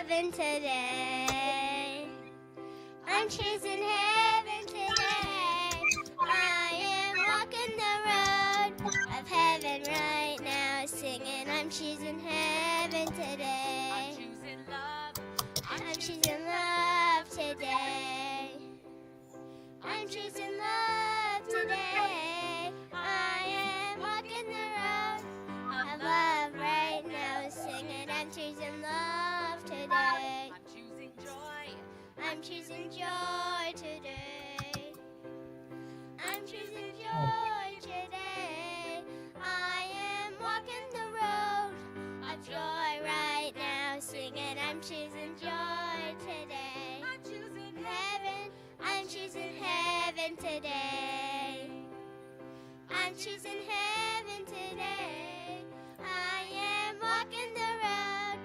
heaven today. I'm choosing heaven today. I am walking the road of heaven right now, singing, I'm choosing heaven today. I'm choosing love. I'm choosing love today. I'm choosing love today. I am walking the road of love right now, singing, I'm choosing love today. I'm choosing joy. I'm choosing joy today. I'm choosing joy today. I am walking the road of joy right now, singing, I'm choosing joy today. I'm choosing Heaven, I'm choosing heaven today. I'm choosing heaven today. I am walking the road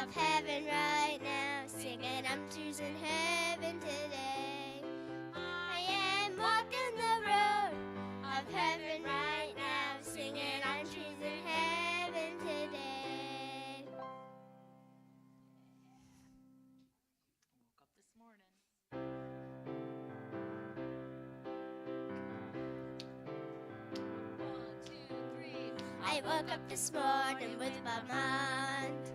of heaven right now, singing, I'm choosing heaven today. I am walking the road of heaven right now, singing, I'm choosing heaven today. Woke up this morning. One, two, three. I woke up this morning with my mind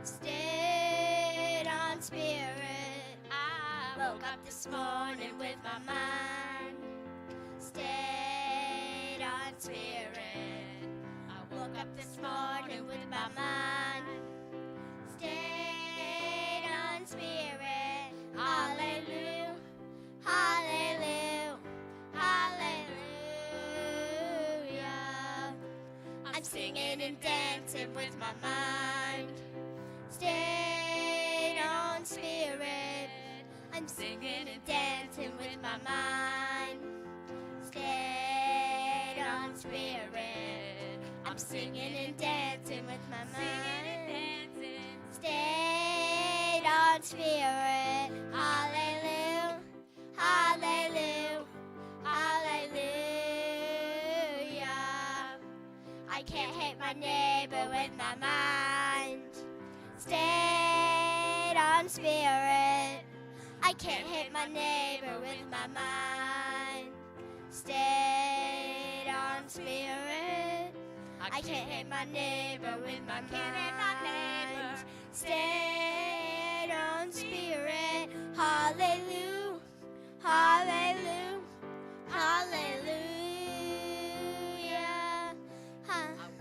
stayed on spirit. I woke up this morning with my mind stayed on spirit. I woke up this morning with my mind stayed on spirit. Hallelujah, hallelujah, hallelujah. I'm singing and dancing with my mind stayed on spirit. I'm singing and dancing with my mind stayed on spirit. I'm singing and dancing with my mind stayed on spirit. Hallelujah, hallelujah, hallelujah. I can't hate my neighbor with my mind stayed on spirit. I can't hate my neighbor with my mind stayed on spirit. I can't hate my neighbor with my mind stayed on spirit. Hallelujah, hallelujah, hallelujah. I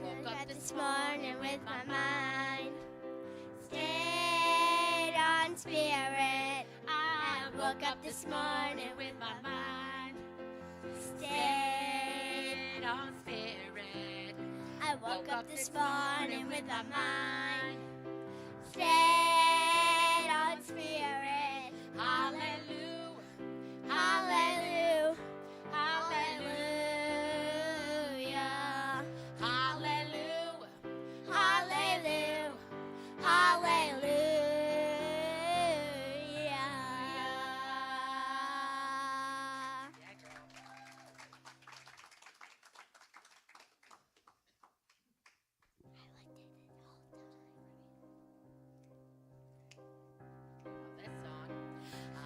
woke up this morning with my mind stayed on spirit. I woke up this morning with my mind stayed on spirit. I woke up this morning with my mind stayed on spirit. Hallelujah, hallelujah, hallelujah, hallelujah, hallelujah, hallelujah. Yeah, girl. Love this song.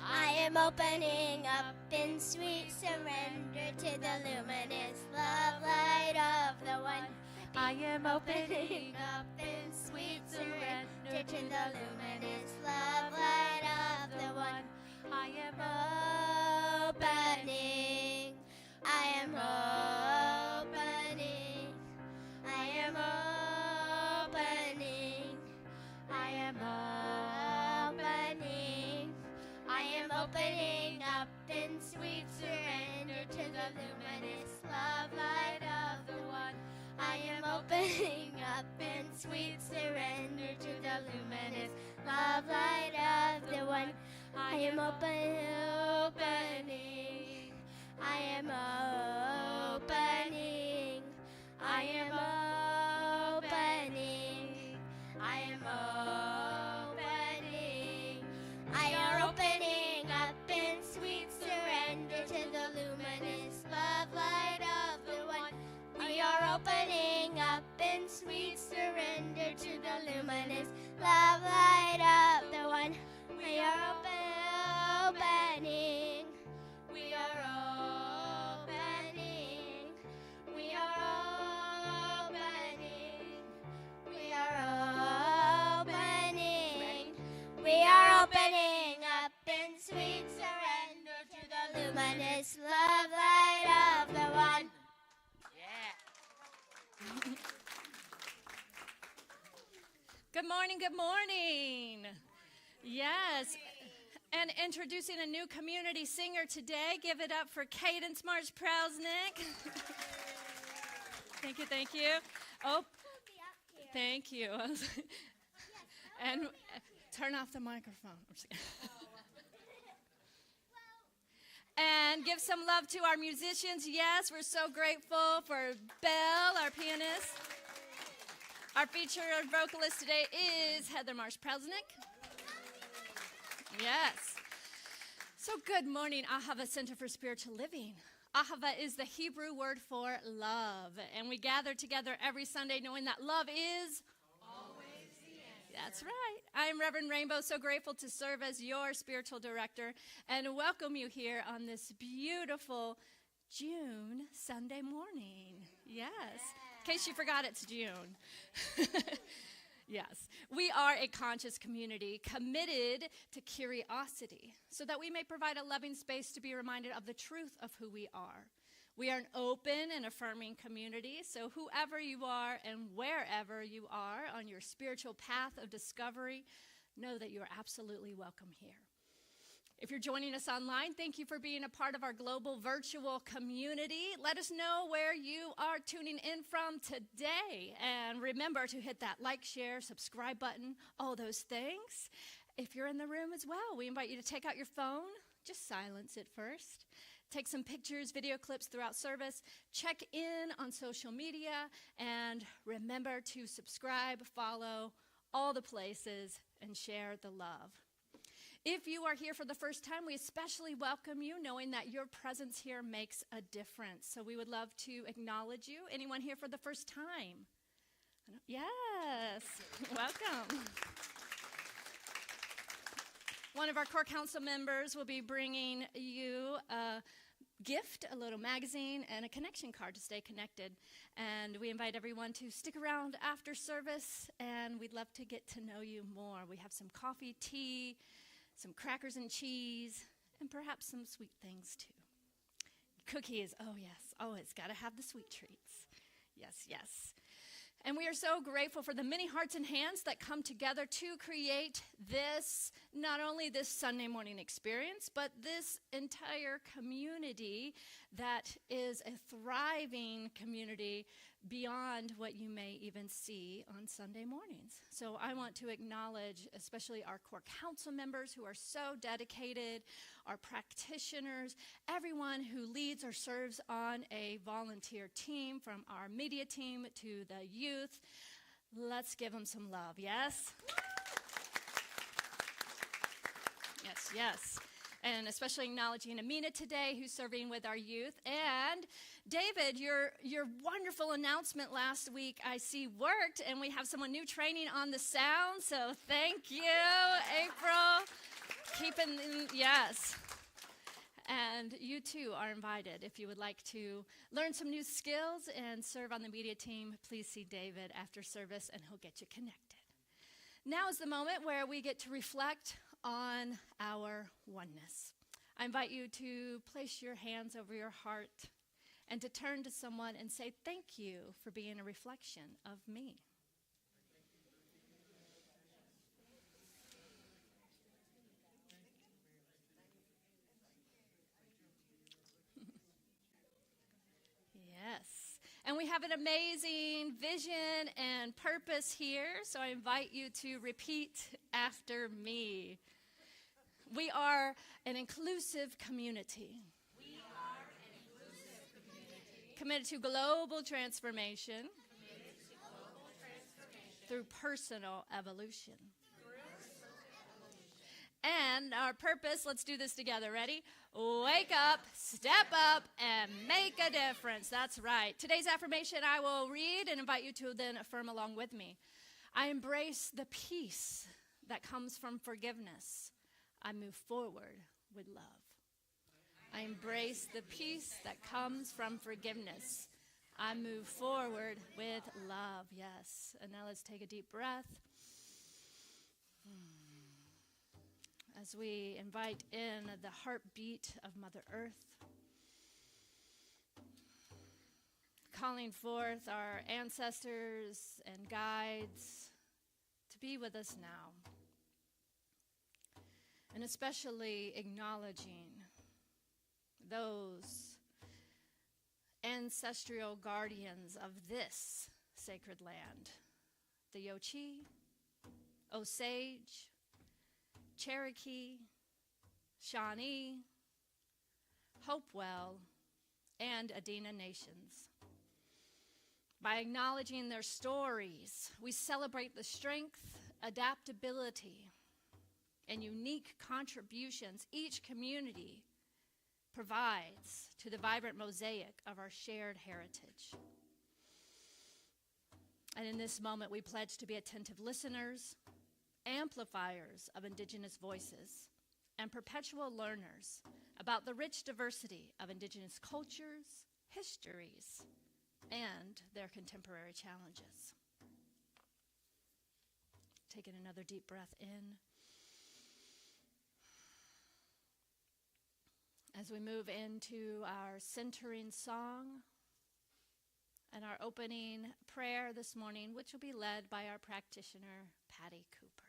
I am opening up in sweet surrender to the luminous love light of the one. I am opening up in sweet surrender to the luminous love light of the one. I am opening. I am opening. I am opening. I am opening. I am opening up in sweet surrender to the luminous love light of the one. I am opening up in sweet surrender to the luminous love light of the one. I am opening. I am opening. I am opening. I am opening. I am opening up in sweet surrender to the luminous love light of the one. We are opening up in sweet surrender to the luminous love light of the one. opening up in sweet surrender to the luminous love light of the one. Yeah. Good morning, good morning. Yes, and introducing a new community singer today. Give it up for Cadence Marsh-Prousnick. Thank you. Oh, thank you. And turn off the microphone. And give some love to our musicians. Yes, we're so grateful for Belle, our pianist. Our featured vocalist today is Heather Marsh-Prousnick. Yes. So good morning, Ahava Center for Spiritual Living. Ahava is the Hebrew word for love. And we gather together every Sunday knowing that love is always the answer. That's right. I am Reverend Rainbow, so grateful to serve as your spiritual director and welcome you here on this beautiful June Sunday morning. Yes. In case you forgot, it's June. Yes. We are a conscious community committed to curiosity so that we may provide a loving space to be reminded of the truth of who we are. We are an open and affirming community, so whoever you are and wherever you are on your spiritual path of discovery, know that you are absolutely welcome here. If you're joining us online, thank you for being a part of our global virtual community. Let us know where you are tuning in from today. And remember to hit that like, share, subscribe button, all those things. If you're in the room as well, we invite you to take out your phone. Just silence it first. Take some pictures, video clips throughout service. Check in on social media. And remember to subscribe, follow all the places, and share the love. If you are here for the first time, we especially welcome you, knowing that your presence here makes a difference. So we would love to acknowledge you. Anyone here for the first time? Yes, welcome. One of our core council members will be bringing you a gift, a little magazine, and a connection card to stay connected. And we invite everyone to stick around after service, and we'd love to get to know you more. We have some coffee, tea, some crackers and cheese, and perhaps some sweet things too. Cookies, oh yes, always got to have the sweet treats. Yes. And we are so grateful for the many hearts and hands that come together to create this, not only this Sunday morning experience, but this entire community that is a thriving community beyond what you may even see on Sunday mornings. So I want to acknowledge especially our core council members who are so dedicated, our practitioners, everyone who leads or serves on a volunteer team, from our media team to the youth. Let's give them some love, yes? Yes. And especially acknowledging Amina today, who's serving with our youth. And David, your wonderful announcement last week, I see, worked, and we have someone new training on the sound. So thank you, April. Yes. And you too are invited. If you would like to learn some new skills and serve on the media team, please see David after service, and he'll get you connected. Now is the moment where we get to reflect on our oneness. I invite you to place your hands over your heart and to turn to someone and say, thank you for being a reflection of me. Yes. And we have an amazing vision and purpose here, so I invite you to repeat after me. We are an inclusive community. Committed to global transformation. Through personal evolution. And our purpose, let's do this together. Ready? Wake up, step up, and make a difference. That's right. Today's affirmation I will read and invite you to then affirm along with me. I embrace the peace that comes from forgiveness. I move forward with love. I embrace the peace that comes from forgiveness. I move forward with love. Yes. And now let's take a deep breath. as we invite in the heartbeat of Mother Earth, calling forth our ancestors and guides to be with us now, and especially acknowledging those ancestral guardians of this sacred land, the Yochi, Osage, Cherokee, Shawnee, Hopewell, and Adena nations. By acknowledging their stories, we celebrate the strength, adaptability, and unique contributions each community provides to the vibrant mosaic of our shared heritage. And in this moment, we pledge to be attentive listeners, amplifiers of Indigenous voices, and perpetual learners about the rich diversity of Indigenous cultures, histories, and their contemporary challenges. Taking another deep breath in. As we move into our centering song and our opening prayer this morning, which will be led by our practitioner, Patty Cooper.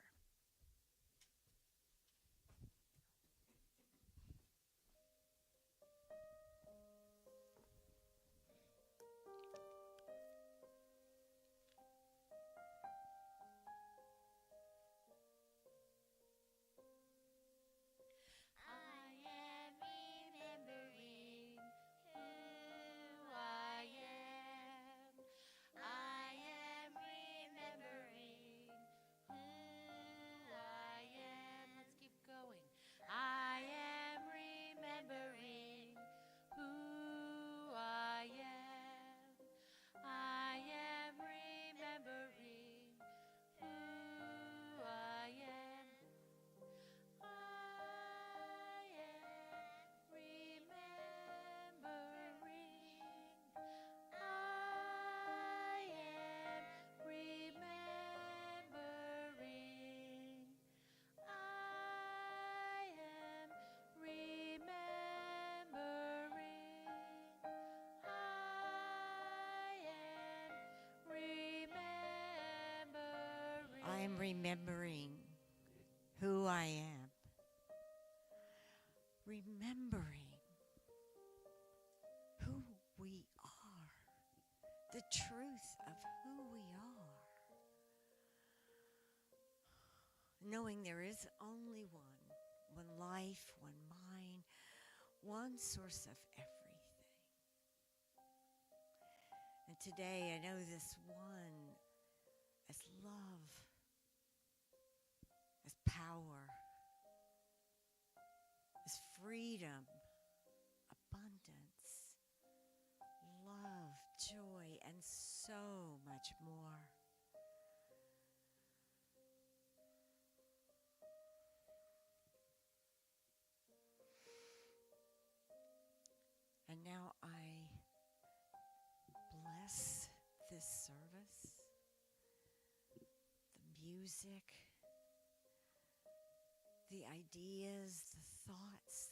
I am remembering who I am. Remembering who we are. The truth of who we are. Knowing there is only one life, one mind, one source of everything. And today I know this one as love, as power, as freedom, abundance, love, joy, and so much more. And now I bless this service, the music, the ideas, the thoughts,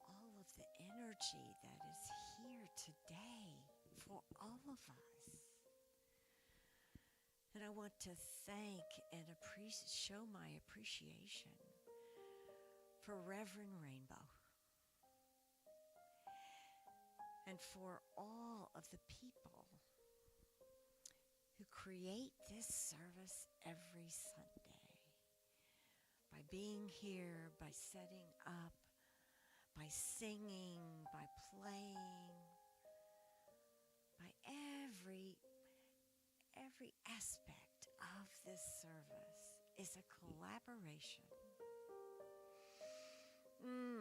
all of the energy that is here today for all of us. And I want to thank and show my appreciation for Reverend Rainbow and for all of the people who create this service every Sunday by being here, by setting up, by singing, by playing, by every aspect of this service is a collaboration.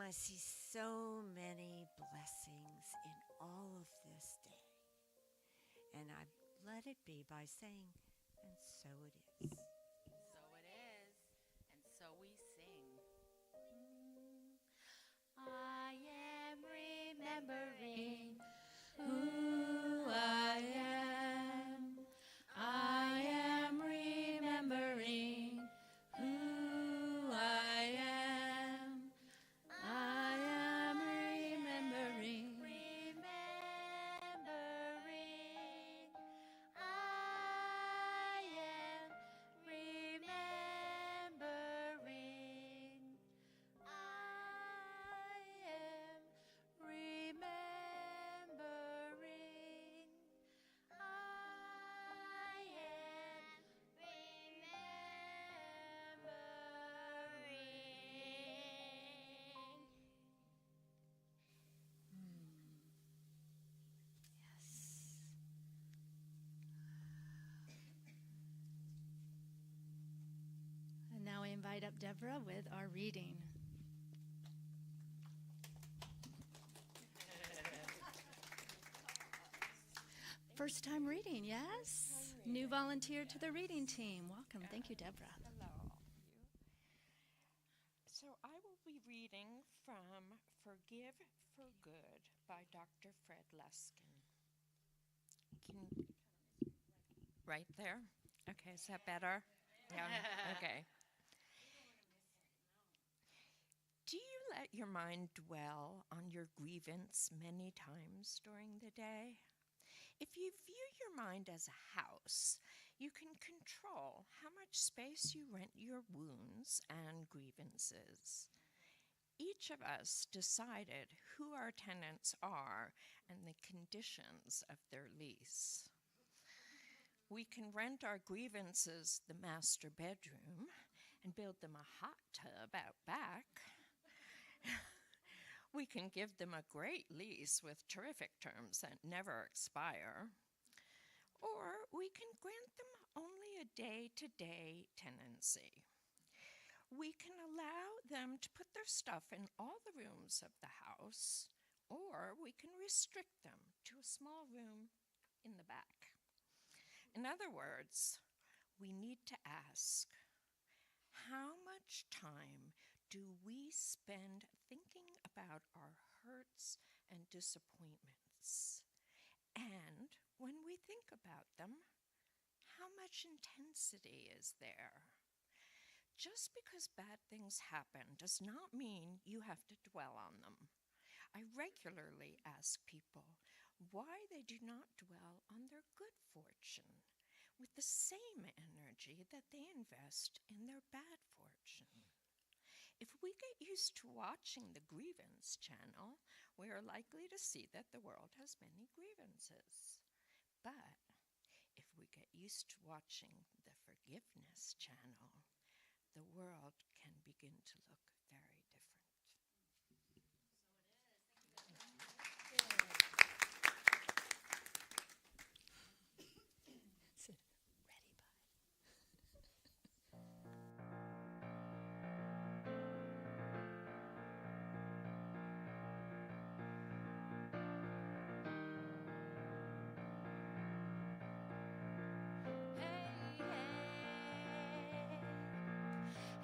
I see so many blessings in all of this day. And I let it be by saying, and so it is. So it is, and so we sing. I am remembering who I am. I am remembering who invite up Deborah with our reading. First time reading, yes? New volunteer to the reading team. Welcome. Thank you, Deborah. Hello, all of you. So I will be reading from Forgive for Good by Dr. Fred Leskin. Right there? Okay, is that better? Yeah, okay. Do you let your mind dwell on your grievance many times during the day? If you view your mind as a house, you can control how much space you rent your wounds and grievances. Each of us decided who our tenants are and the conditions of their lease. We can rent our grievances the master bedroom and build them a hot tub out back. We can give them a great lease with terrific terms that never expire. Or we can grant them only a day-to-day tenancy. We can allow them to put their stuff in all the rooms of the house, or we can restrict them to a small room in the back. In other words, we need to ask, how much time do we spend thinking about our hurts and disappointments? And when we think about them, how much intensity is there? Just because bad things happen does not mean you have to dwell on them. I regularly ask people why they do not dwell on their good fortune with the same energy that they invest in their bad fortune. If we get used to watching the grievance channel, we are likely to see that the world has many grievances. But if we get used to watching the forgiveness channel, the world can begin to look very different.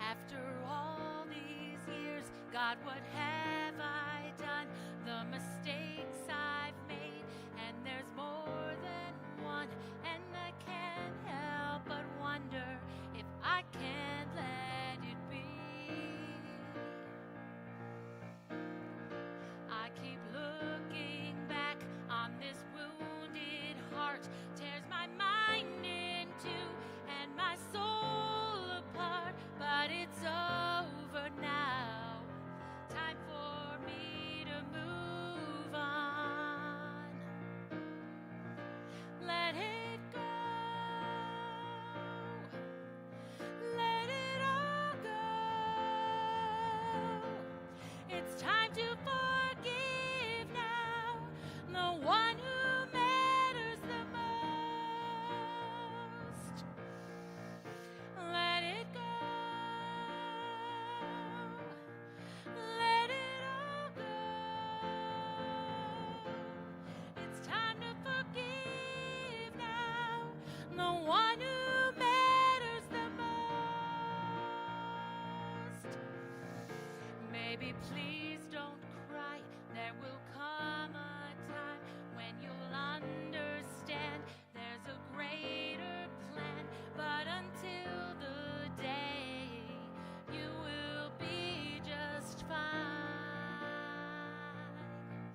After all these years, God, what have I done? The mistakes I've made, and there's more than one, and I can't help but wonder if I can let it be. I keep looking back on this wounded heart, tears my mind in two and my soul apart, but it's over now. Time for me to move on. Let it go. Let it all go. It's time to forgive now the one who matters the most. Let it go. Let it all go. It's time to forgive now the one who matters the most. Maybe please don't cry. There will come a time when you'll understand there's a greater plan. But until the day, you will be just fine.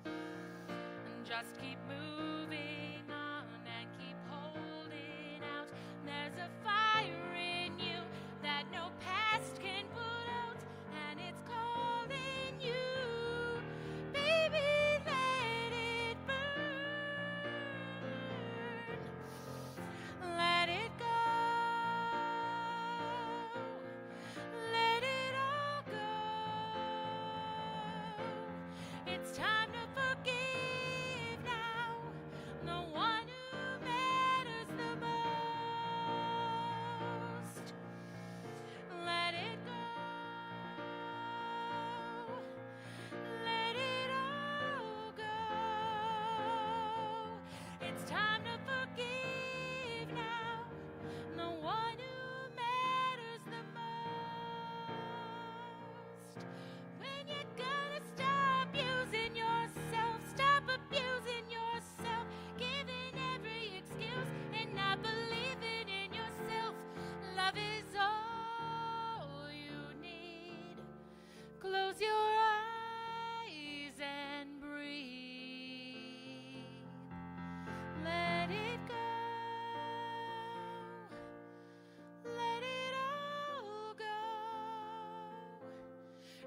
And just keep moving on and keep holding out. There's a fire in you that no past can put out, and it's calling you. Baby, let it burn. Let it go. Let it all go. It's time to forgive now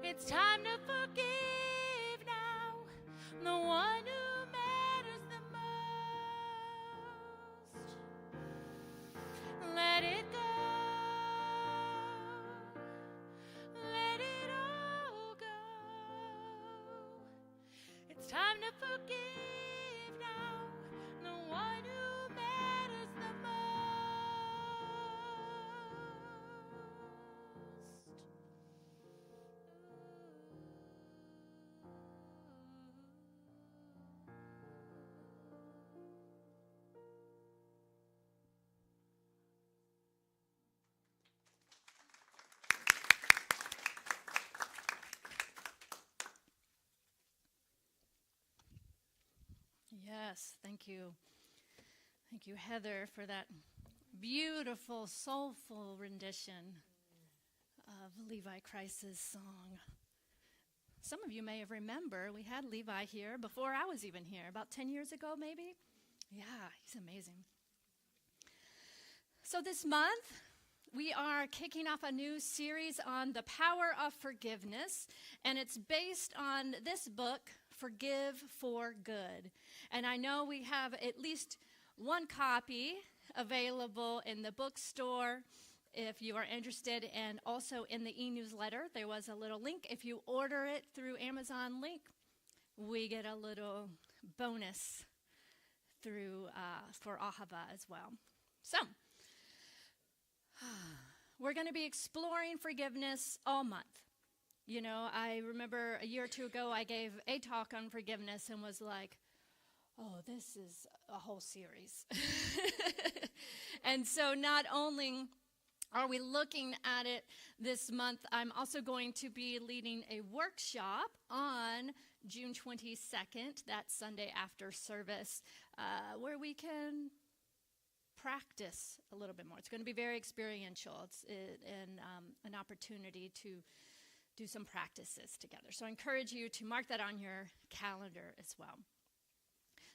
It's time to forgive now the one who matters the most. Let it go. Let it all go. It's time to forgive now the one who matters the most. Yes, thank you. Thank you, Heather, for that beautiful, soulful rendition of Levi Christ's song. Some of you may have remembered we had Levi here before I was even here, about 10 years ago maybe. Yeah, he's amazing. So this month, we are kicking off a new series on the power of forgiveness, and it's based on this book, Forgive for Good. And I know we have at least one copy available in the bookstore if you are interested, and also in the e-newsletter. There was a little link. If you order it through Amazon link, we get a little bonus through for Ahava as well. So, we're going to be exploring forgiveness all month. You know, I remember a year or two ago, I gave a talk on forgiveness and was like, oh, this is a whole series. And so not only are we looking at it this month, I'm also going to be leading a workshop on June 22nd, that Sunday after service, where we can practice a little bit more. It's going to be very experiential. It's an opportunity to do some practices together. So I encourage you to mark that on your calendar as well.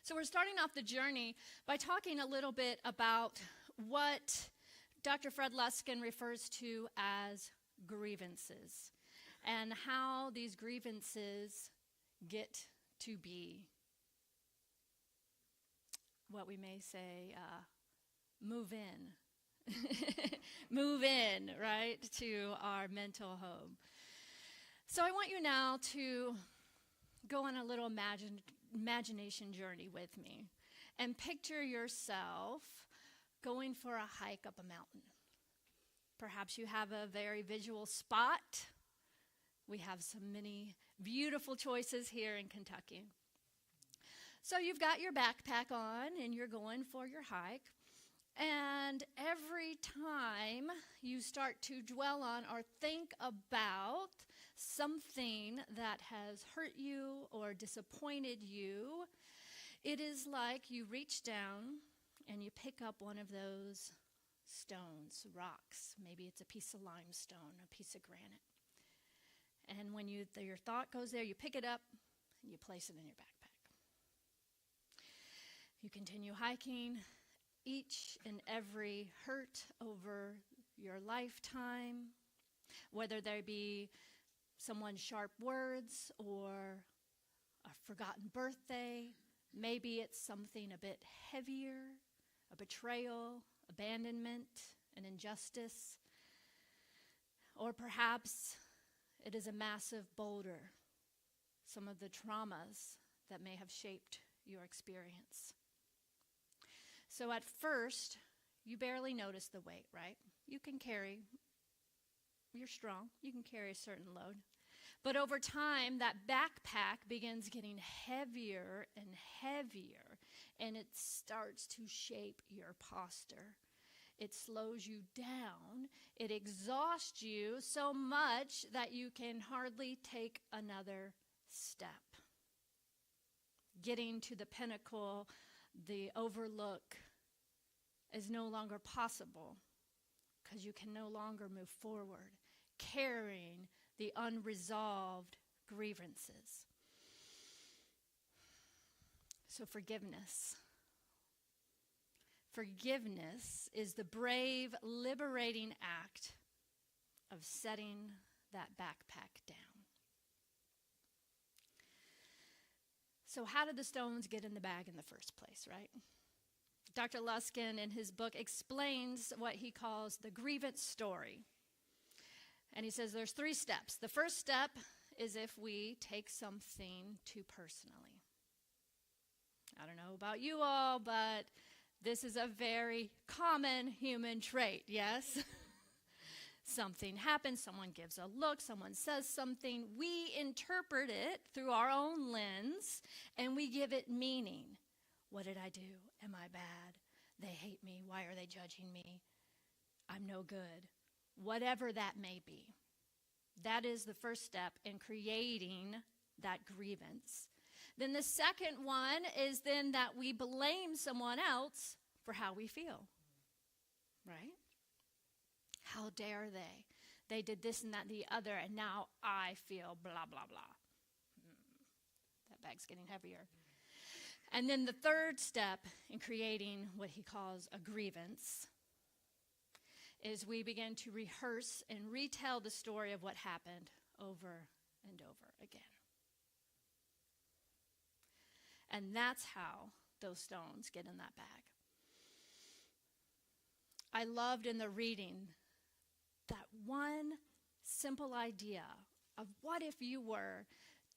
So we're starting off the journey by talking a little bit about what Dr. Fred Luskin refers to as grievances, and how these grievances get to be what we may say, move in. Move in, right, to our mental home. So I want you now to go on a little imagination journey with me and picture yourself going for a hike up a mountain. Perhaps you have a very visual spot. We have so many beautiful choices here in Kentucky. So you've got your backpack on and you're going for your hike. And every time you start to dwell on or think about something that has hurt you or disappointed you, it is like you reach down and you pick up one of those stones, rocks. Maybe it's a piece of limestone, a piece of granite. And when your thought goes there, you pick it up and you place it in your backpack. You continue hiking. Each and every hurt over your lifetime, whether there be someone's sharp words or a forgotten birthday, maybe it's something a bit heavier, a betrayal, abandonment, an injustice, or perhaps it is a massive boulder, some of the traumas that may have shaped your experience. So at first, you barely notice the weight, right? You're strong, you can carry a certain load. But over time, that backpack begins getting heavier and heavier, and it starts to shape your posture. It slows you down. It exhausts you so much that you can hardly take another step. Getting to the pinnacle, the overlook, is no longer possible because you can no longer move forward, carrying the unresolved grievances. So forgiveness. Forgiveness is the brave, liberating act of setting that backpack down. So how did the stones get in the bag in the first place, right? Dr. Luskin, in his book, explains what he calls the grievance story. And he says there's 3 steps. The first step is if we take something too personally. I don't know about you all, but this is a very common human trait, yes? Something happens, someone gives a look, someone says something. We interpret it through our own lens, and we give it meaning. What did I do? Am I bad? They hate me. Why are they judging me? I'm no good. Whatever that may be. That is the first step in creating that grievance. Then the second one is then that we blame someone else for how we feel. Right? How dare they? They did this and that and the other, and now I feel blah, blah, blah. That bag's getting heavier. And then the third step in creating what he calls a grievance is we begin to rehearse and retell the story of what happened over and over again. And that's how those stones get in that bag. I loved in the reading that one simple idea of what if you were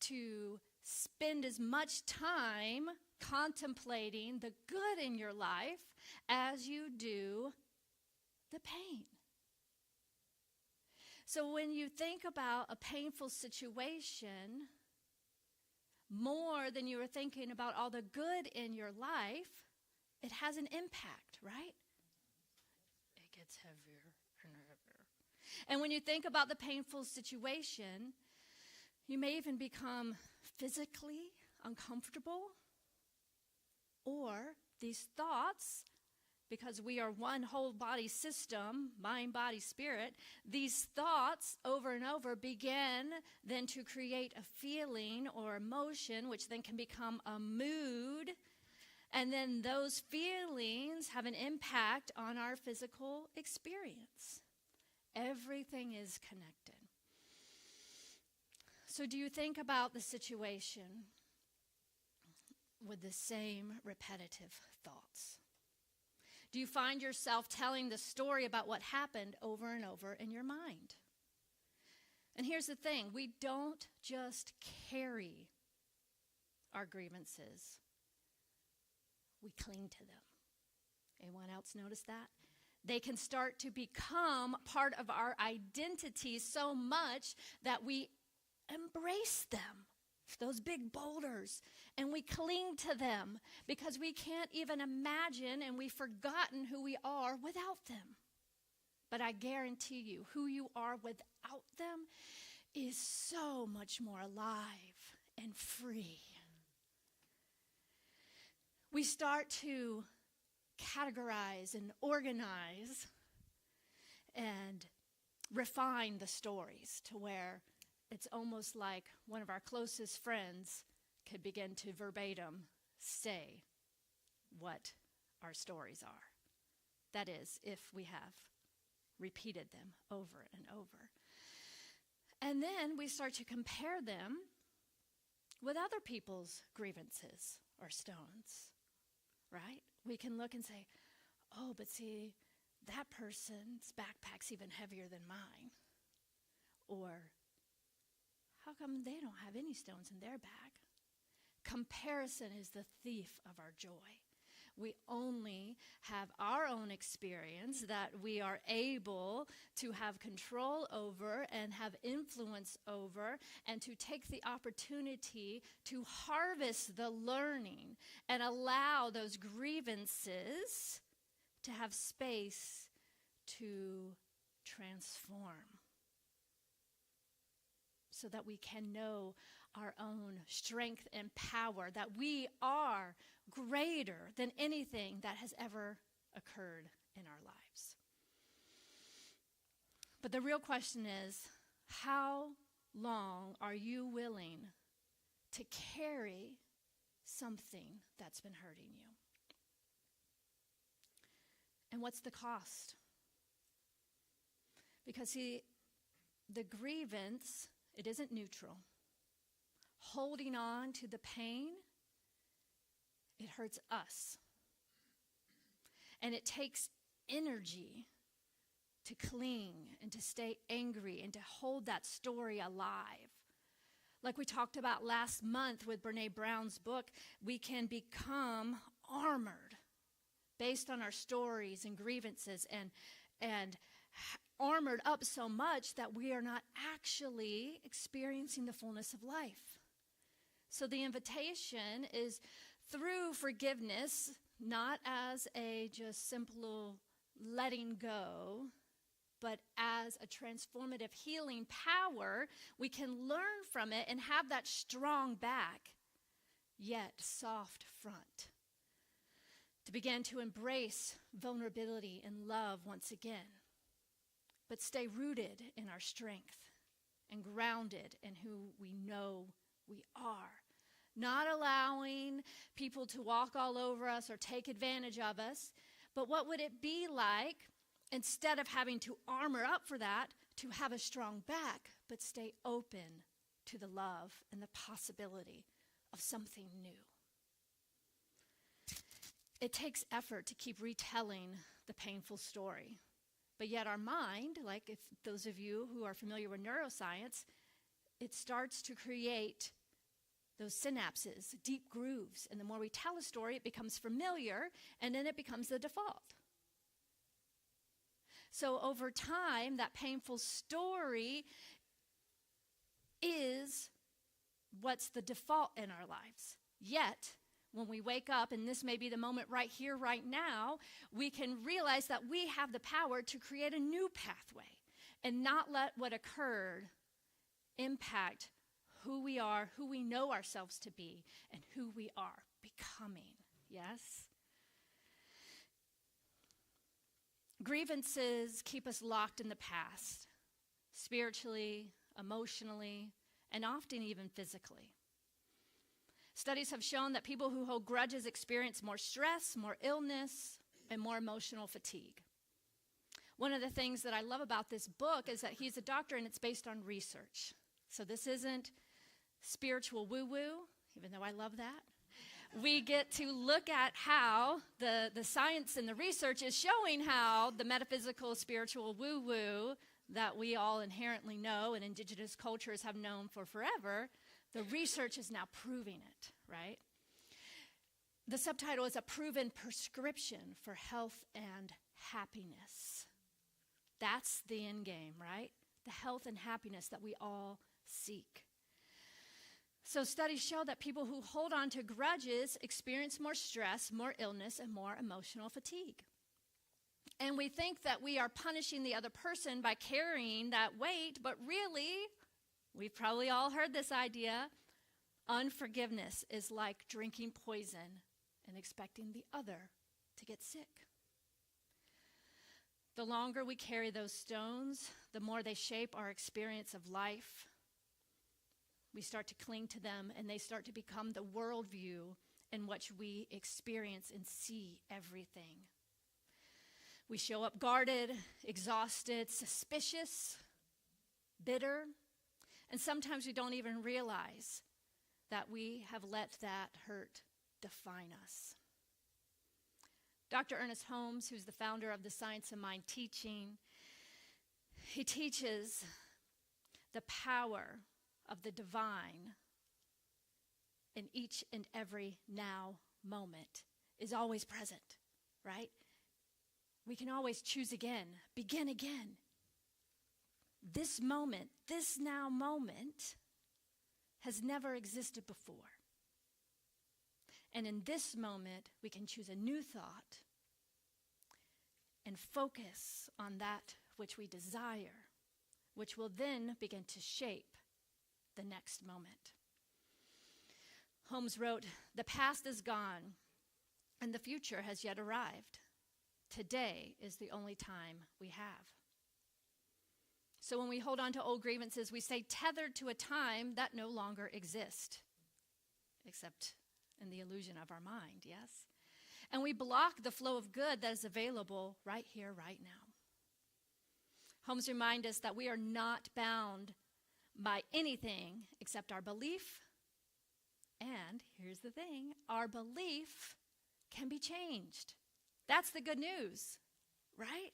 to spend as much time contemplating the good in your life as you do the pain. So when you think about a painful situation, more than you are thinking about all the good in your life, it has an impact, right? It gets heavier and heavier. And when you think about the painful situation, you may even become physically uncomfortable, or these thoughts, because we are one whole body system, mind, body, spirit, these thoughts over and over begin then to create a feeling or emotion, which then can become a mood. And then those feelings have an impact on our physical experience. Everything is connected. So do you think about the situation with the same repetitive thoughts? Do you find yourself telling the story about what happened over and over in your mind? And here's the thing, we don't just carry our grievances. We cling to them. Anyone else notice that? They can start to become part of our identity so much that we embrace them, those big boulders, and we cling to them because we can't even imagine, and we've forgotten who we are without them. But I guarantee you, who you are without them is so much more alive and free. We start to categorize and organize and refine the stories to where it's almost like one of our closest friends could begin to verbatim say what our stories are. That is, if we have repeated them over and over. And then we start to compare them with other people's grievances or stones, right? We can look and say, oh, but see, that person's backpack's even heavier than mine. Or, how come they don't have any stones in their bag? Comparison is the thief of our joy. We only have our own experience that we are able to have control over and have influence over, and to take the opportunity to harvest the learning and allow those grievances to have space to transform, so that we can know our own strength and power, that we are greater than anything that has ever occurred in our lives. But the real question is, how long are you willing to carry something that's been hurting you? And what's the cost? Because see, the grievance, it isn't neutral. Holding on to the pain It hurts us. And it takes energy to cling and to stay angry and to hold that story alive. Like we talked about last month with Brene Brown's book, we can become armored based on our stories and grievances and armored up so much that we are not actually experiencing the fullness of life. So the invitation is through forgiveness, not as a just simple letting go, but as a transformative healing power, we can learn from it and have that strong back, yet soft front. To begin to embrace vulnerability and love once again, but stay rooted in our strength and grounded in who we know we are. Not allowing people to walk all over us or take advantage of us, but what would it be like, instead of having to armor up for that, to have a strong back, but stay open to the love and the possibility of something new. It takes effort to keep retelling the painful story. But yet our mind, like if those of you who are familiar with neuroscience, it starts to create those synapses, deep grooves. And the more we tell a story, it becomes familiar, and then it becomes the default. So over time, that painful story is what's the default in our lives. Yet, when we wake up, and this may be the moment right here, right now, we can realize that we have the power to create a new pathway and not let what occurred impact who we are, who we know ourselves to be, and who we are becoming. Yes? Grievances keep us locked in the past, spiritually, emotionally, and often even physically. Studies have shown that people who hold grudges experience more stress, more illness, and more emotional fatigue. One of the things that I love about this book is that he's a doctor and it's based on research. So this isn't spiritual woo-woo, even though I love that. We get to look at how the science and the research is showing how the metaphysical, spiritual woo-woo that we all inherently know and indigenous cultures have known for forever, the research is now proving it, right? The subtitle is A Proven Prescription for Health and Happiness. That's the end game, right? The health and happiness that we all seek. So studies show that people who hold on to grudges experience more stress, more illness, and more emotional fatigue. And we think that we are punishing the other person by carrying that weight, but really, we've probably all heard this idea, unforgiveness is like drinking poison and expecting the other to get sick. The longer we carry those stones, the more they shape our experience of life. We start to cling to them, and they start to become the worldview in which we experience and see everything. We show up guarded, exhausted, suspicious, bitter, and sometimes we don't even realize that we have let that hurt define us. Dr. Ernest Holmes, who's the founder of the Science of Mind teaching, he teaches the power of the divine in each and every now moment is always present, right? We can always choose again, begin again. This moment, this now moment, has never existed before. And in this moment, we can choose a new thought and focus on that which we desire, which will then begin to shape the next moment. Holmes wrote, "The past is gone, and the future has yet arrived. Today is the only time we have." So when we hold on to old grievances, we stay tethered to a time that no longer exists, except in the illusion of our mind, yes? And we block the flow of good that is available right here, right now. Holmes reminds us that we are not bound by anything except our belief, And here's the thing, our belief can be changed. That's the good news, right?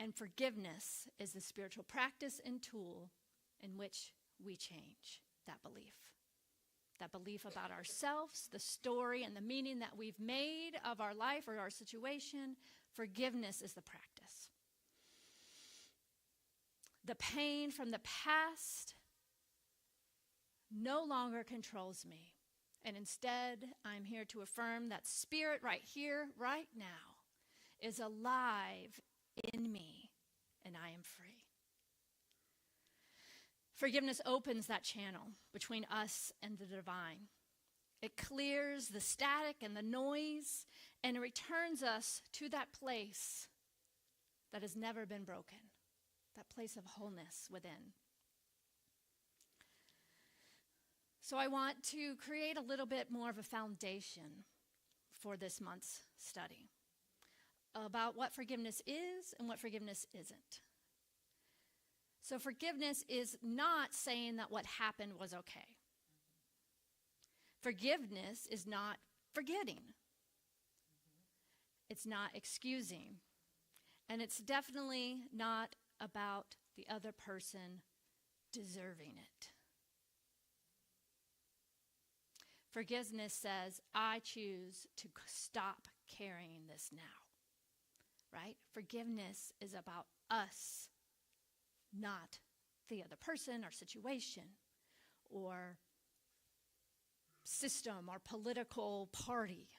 And forgiveness is the spiritual practice and tool in which we change that belief. That belief about ourselves, the story and the meaning that we've made of our life or our situation. Forgiveness is the practice. The pain from the past no longer controls me. And instead, I'm here to affirm that spirit right here, right now, is alive in me, and I am free. Forgiveness opens that channel between us and the divine. It clears the static and the noise, and it returns us to that place that has never been broken, that place of wholeness within. So I want to create a little bit more of a foundation for this month's study about what forgiveness is and what forgiveness isn't. So forgiveness is not saying that what happened was okay. Forgiveness is not forgetting. It's not excusing. And it's definitely not about the other person deserving it. Forgiveness says, I choose to stop carrying this now, right? Forgiveness is about us, not the other person or situation or system or political party.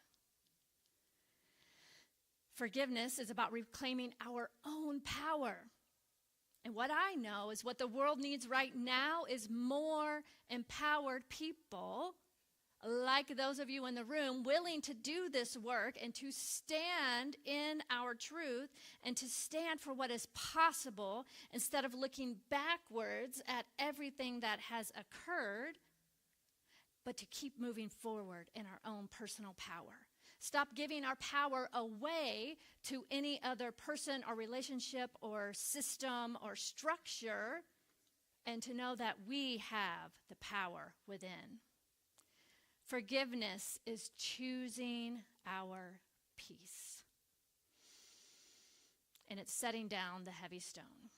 Forgiveness is about reclaiming our own power. And what I know is what the world needs right now is more empowered people like those of you in the room, willing to do this work and to stand in our truth and to stand for what is possible instead of looking backwards at everything that has occurred, but to keep moving forward in our own personal power. Stop giving our power away to any other person or relationship or system or structure, and to know that we have the power within. Forgiveness is choosing our peace. And it's setting down the heavy stone.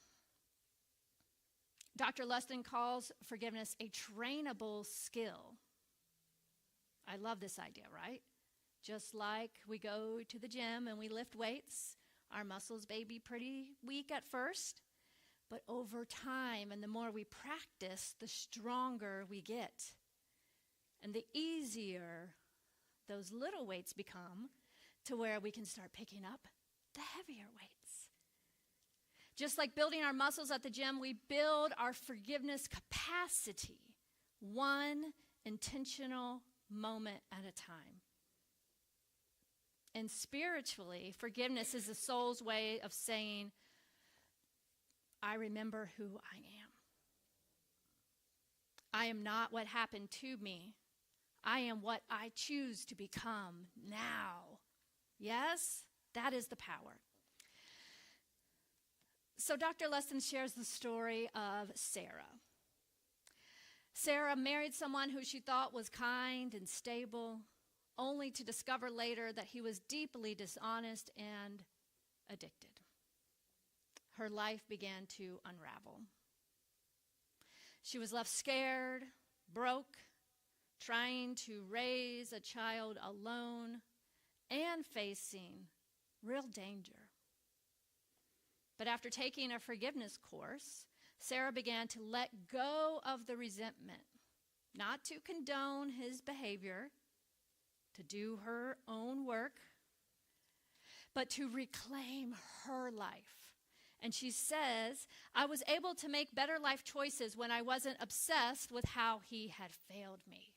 Dr. Lexington calls forgiveness a trainable skill. I love this idea, right? Just like we go to the gym and we lift weights, our muscles may be pretty weak at first, but over time and the more we practice, the stronger we get. And the easier those little weights become to where we can start picking up the heavier weights. Just like building our muscles at the gym, we build our forgiveness capacity one intentional moment at a time. And spiritually, forgiveness is the soul's way of saying, I remember who I am. I am not what happened to me. I am what I choose to become now. Yes, that is the power. So Dr. Lexington shares the story of Sarah. Sarah married someone who she thought was kind and stable, only to discover later that he was deeply dishonest and addicted. Her life began to unravel. She was left scared, broke, trying to raise a child alone and facing real danger. But after taking a forgiveness course, Sarah began to let go of the resentment, not to condone his behavior, to do her own work, but to reclaim her life. And she says, I was able to make better life choices when I wasn't obsessed with how he had failed me.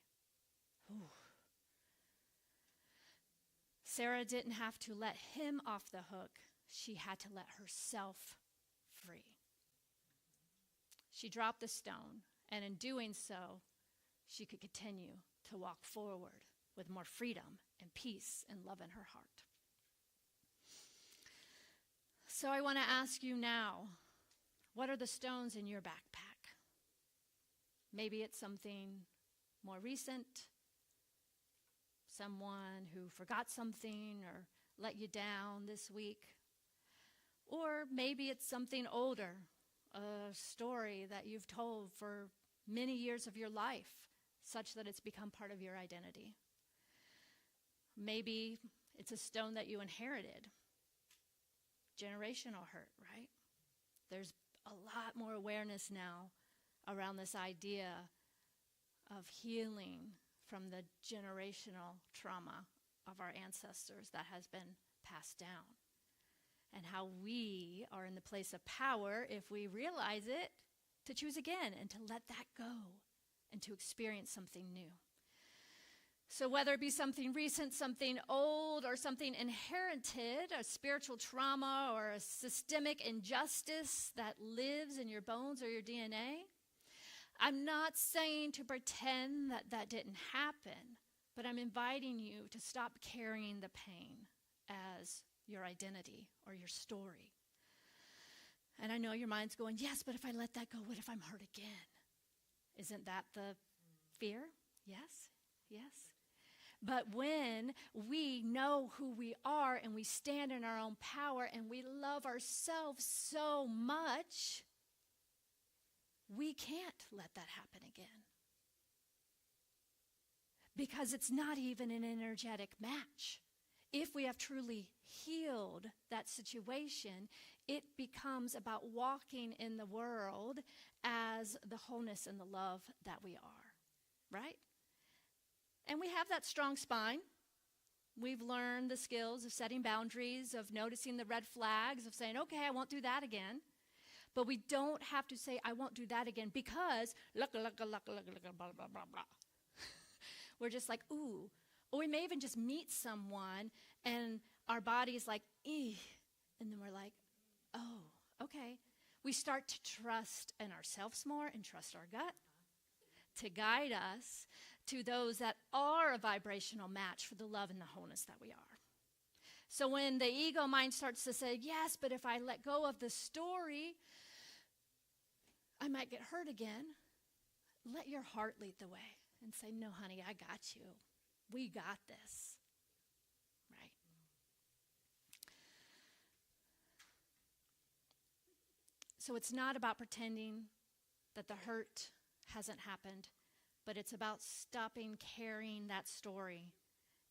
Ooh. Sarah didn't have to let him off the hook. She had to let herself free. She dropped the stone, and in doing so, she could continue to walk forward with more freedom and peace and love in her heart. So I want to ask you now, what are the stones in your backpack? Maybe it's something more recent, someone who forgot something or let you down this week. Or maybe it's something older, a story that you've told for many years of your life, such that it's become part of your identity. Maybe it's a stone that you inherited. Generational hurt, right? There's a lot more awareness now around this idea of healing from the generational trauma of our ancestors that has been passed down. And how we are in the place of power, if we realize it, to choose again and to let that go and to experience something new. So whether it be something recent, something old, or something inherited, a spiritual trauma or a systemic injustice that lives in your bones or your DNA, I'm not saying to pretend that that didn't happen, but I'm inviting you to stop carrying the pain as your identity or your story. And I know your mind's going, yes, but if I let that go, what if I'm hurt again? Isn't that the fear? Yes, yes. But when we know who we are and we stand in our own power and we love ourselves so much, we can't let that happen again. Because it's not even an energetic match. If we have truly healed that situation, it becomes about walking in the world as the wholeness and the love that we are, right? And we have that strong spine. We've learned the skills of setting boundaries, of noticing the red flags, of saying, okay, I won't do that again. But we don't have to say, I won't do that again because, blah, blah, blah, blah. We're just like, ooh. Or we may even just meet someone and our body's like, eeh. And then we're like, oh, okay. We start to trust in ourselves more and trust our gut to guide us to those that are a vibrational match for the love and the wholeness that we are. So when the ego mind starts to say, yes, but if I let go of the story, I might get hurt again. Let your heart lead the way and say, no, honey, I got you. We got this, right? So it's not about pretending that the hurt hasn't happened, but it's about stopping carrying that story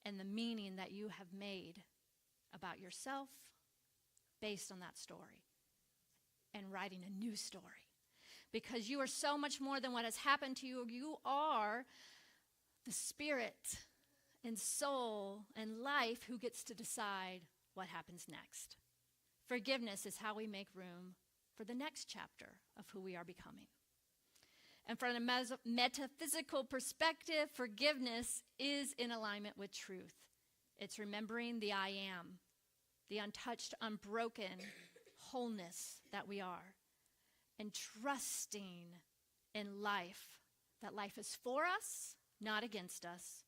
and the meaning that you have made about yourself based on that story and writing a new story. Because you are so much more than what has happened to you. You are the spirit and soul and life who gets to decide what happens next. Forgiveness is how we make room for the next chapter of who we are becoming. And from a metaphysical perspective, forgiveness is in alignment with truth. It's remembering the I am, the untouched, unbroken wholeness that we are, and trusting in life, that life is for us, not against us.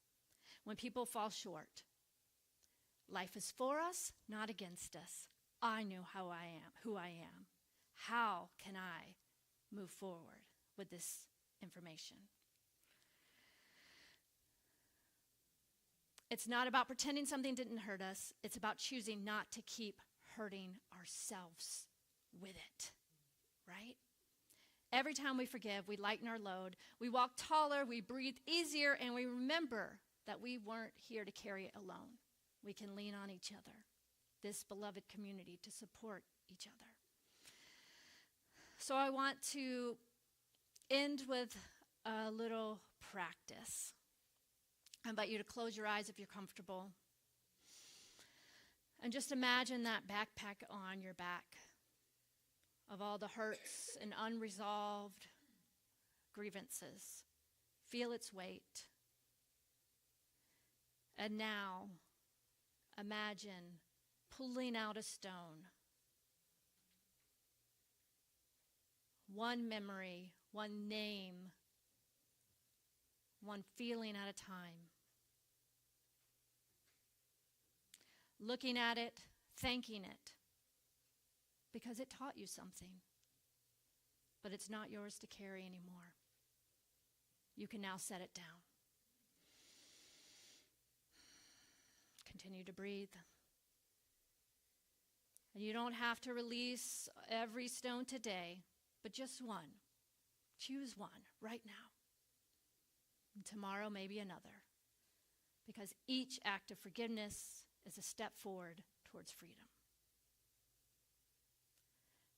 When people fall short, life is for us, not against us. I know who I am. How can I move forward with this information? It's not about pretending something didn't hurt us. It's about choosing not to keep hurting ourselves with it, right? Every time we forgive, we lighten our load. We walk taller, we breathe easier, and we remember that we weren't here to carry it alone. We can lean on each other, this beloved community, to support each other. So I want to end with a little practice. I invite you to close your eyes if you're comfortable. And just imagine that backpack on your back of all the hurts and unresolved grievances. Feel its weight. And now, imagine pulling out a stone. One memory, one name, one feeling at a time. Looking at it, thanking it, because it taught you something, but it's not yours to carry anymore. you can now set it down. Continue to breathe. And you don't have to release every stone today, but just one. Choose one right now. And tomorrow, maybe another. Because each act of forgiveness is a step forward towards freedom.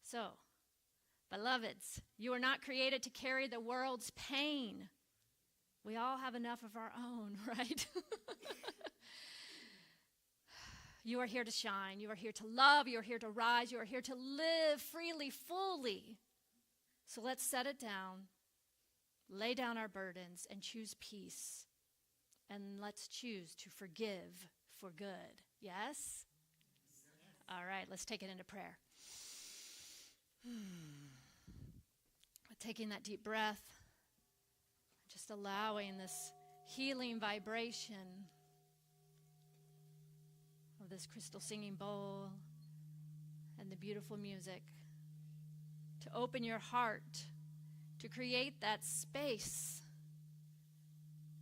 So, beloveds, you are not created to carry the world's pain. We all have enough of our own, right? You are here to shine. You are here to love. You are here to rise. You are here to live freely, fully. So let's set it down, lay down our burdens, and choose peace. And let's choose to forgive for good. Yes? All right, let's take it into prayer. Taking that deep breath, just allowing this healing vibration of this crystal singing bowl and the beautiful music to open your heart, to create that space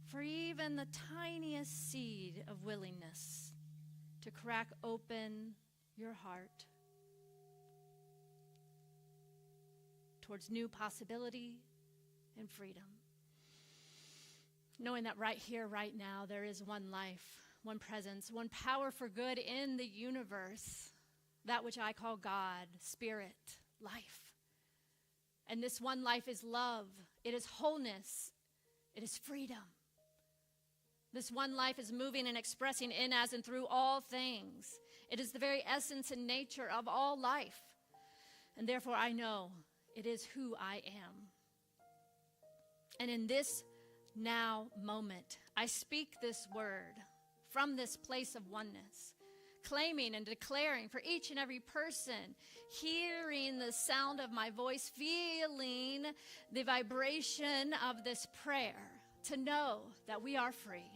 for even the tiniest seed of willingness to crack open your heart towards new possibility and freedom. Knowing that right here, right now, there is one life, one presence, one power for good in the universe, that which I call God, spirit, life. And this one life is love. It is wholeness. It is freedom. This one life is moving and expressing in, as, and through all things. It is the very essence and nature of all life. And therefore I know it is who I am. And in this now moment, I speak this word from this place of oneness, claiming and declaring for each and every person, hearing the sound of my voice, feeling the vibration of this prayer, to know that we are free,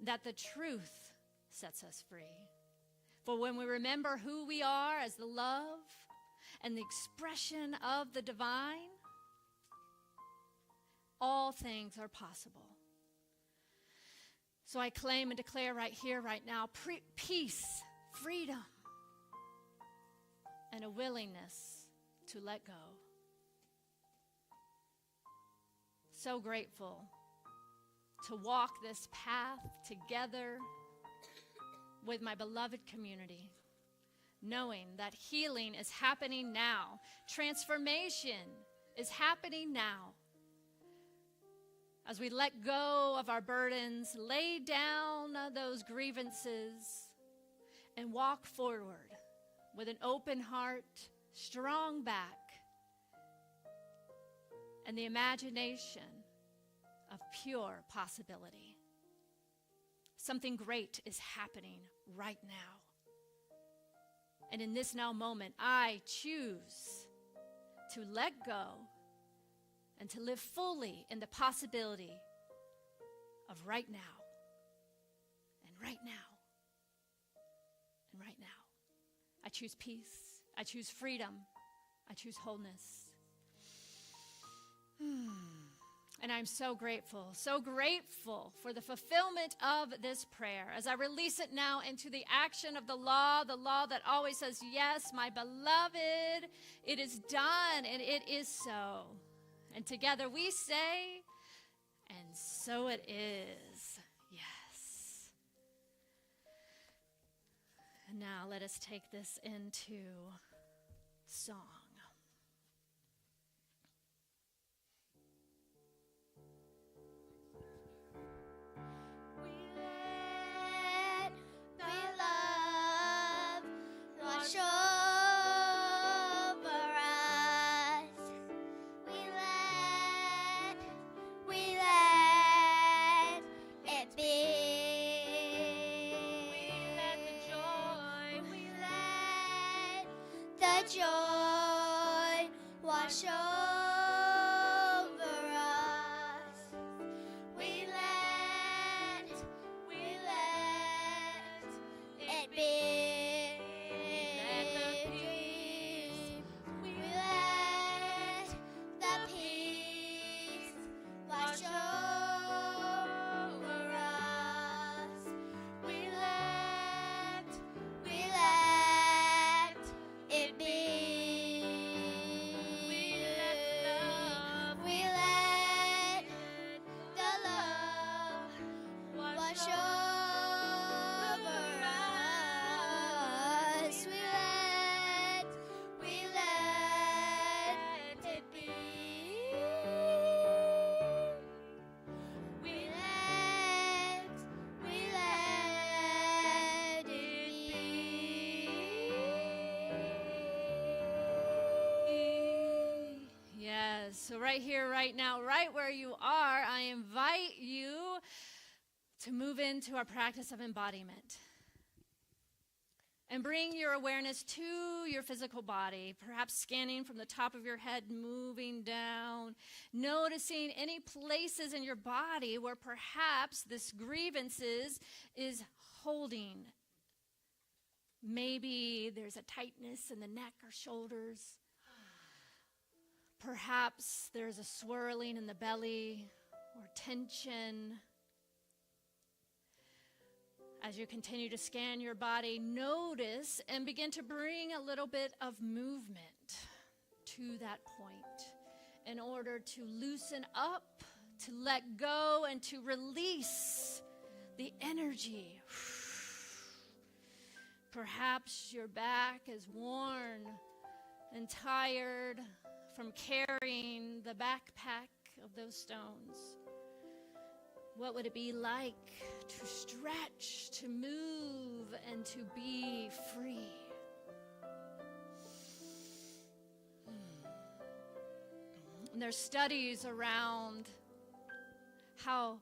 that the truth sets us free. For when we remember who we are as the love and the expression of the divine, all things are possible. So I claim and declare right here, right now, peace, freedom, and a willingness to let go. So grateful to walk this path together with my beloved community, knowing that healing is happening now. Transformation is happening now. As we let go of our burdens, lay down those grievances, and walk forward with an open heart, strong back, and the imagination of pure possibility. Something great is happening right now. And in this now moment, I choose to let go and to live fully in the possibility of right now, and right now, and right now. I choose peace. I choose freedom. I choose wholeness. And I'm so grateful for the fulfillment of this prayer as I release it now into the action of the law that always says, yes, my beloved, it is done, and it is so. And together we say, and so it is. Yes. And now let us take this into song. Wash over us. We let it be. We let the joy wash over us. We let it be. We let the peace So right here, right now, right where you are, I invite you to move into our practice of embodiment. And bring your awareness to your physical body, perhaps scanning from the top of your head, moving down, noticing any places in your body where perhaps this grievances is holding. Maybe there's a tightness in the neck or shoulders. Perhaps there's a swirling in the belly or tension. As you continue to scan your body, notice and begin to bring a little bit of movement to that point in order to loosen up, to let go, and to release the energy. Perhaps your back is worn and tired from carrying the backpack of those stones. What would it be like to stretch, to move, and to be free? And there's studies around how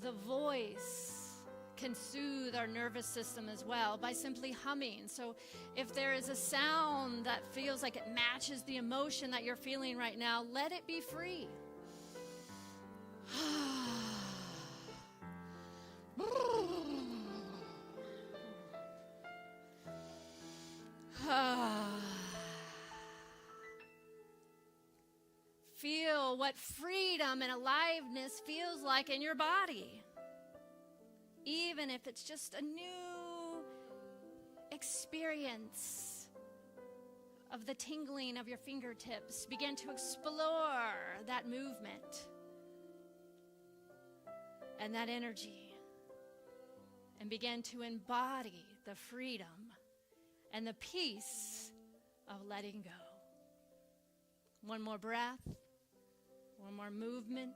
the voice can soothe our nervous system as well by simply humming. So if there is a sound that feels like it matches the emotion that you're feeling right now, let it be free. Feel what freedom and aliveness feels like in your body. Even if it's just a new experience of the tingling of your fingertips, begin to explore that movement and that energy, and begin to embody the freedom and the peace of letting go. One more breath, one more movement.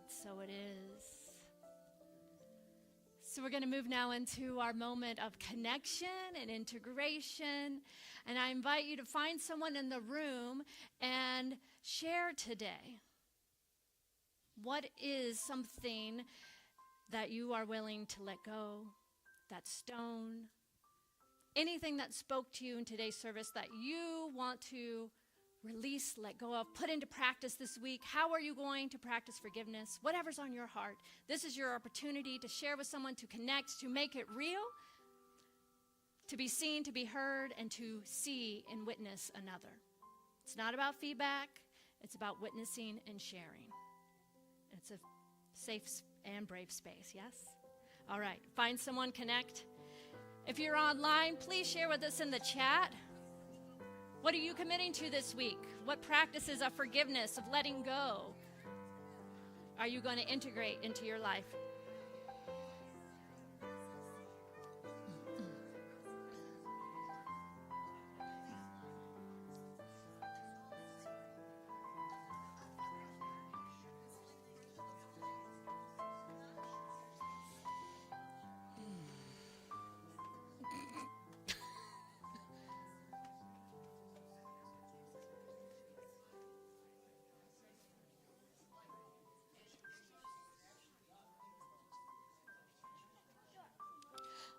So it is. So we're going to move now into our moment of connection and integration. And I invite you to find someone in the room and share today. What is something that you are willing to let go? That stone? Anything that spoke to you in today's service that you want to release, let go of, put into practice this week? How are you going to practice forgiveness? Whatever's on your heart. This is your opportunity to share with someone, to connect, to make it real, to be seen, to be heard, and to see and witness another. It's not about feedback. It's about witnessing and sharing. It's a safe and brave space, yes? All right, find someone, connect. If you're online, please share with us in the chat. What are you committing to this week? What practices of forgiveness, of letting go, are you going to integrate into your life?